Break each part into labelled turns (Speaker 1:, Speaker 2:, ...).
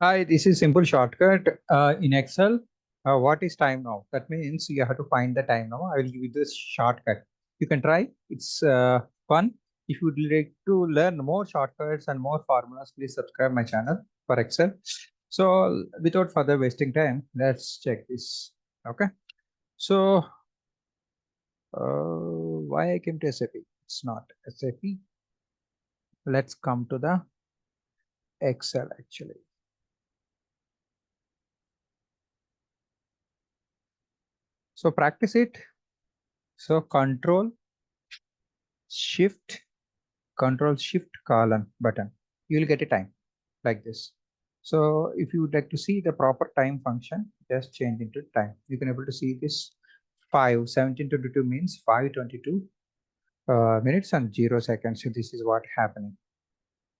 Speaker 1: Hi, this is simple shortcut in Excel. What is time now? That means you have to find the time now. I will give you this shortcut. You can try. It's fun. If you would like to learn more shortcuts and more formulas, please subscribe my channel for Excel. So without further wasting time, let's check this. Okay. So why I came to SAP? It's not SAP. Let's come to the Excel actually. So practice it. So shift control shift colon button, you will get a time like this. So if you would like to see the proper time function, just change into time. You can able to see this 5:17:22 means 5:22 minutes and 0 seconds. So this is what happening.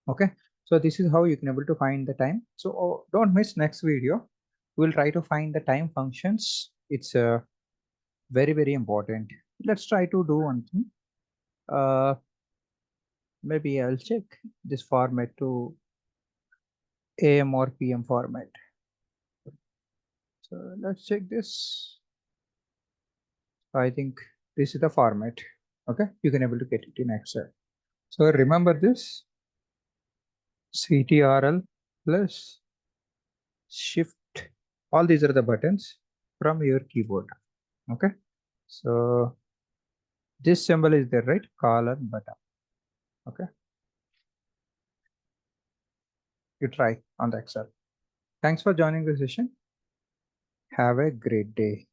Speaker 1: Okay, so this is how you can able to find the time. So don't miss next video. We'll try to find the time functions. It's very important. Let's try to do one thing. Maybe I'll check this format to AM or PM format. So let's check this. I think this is the format. Okay, you can able to get it in Excel. So remember this CTRL plus shift. All these are the buttons from your keyboard. Okay, so this symbol is there, right? Colon button. Okay, you try on the Excel. Thanks for joining the session. Have a great day.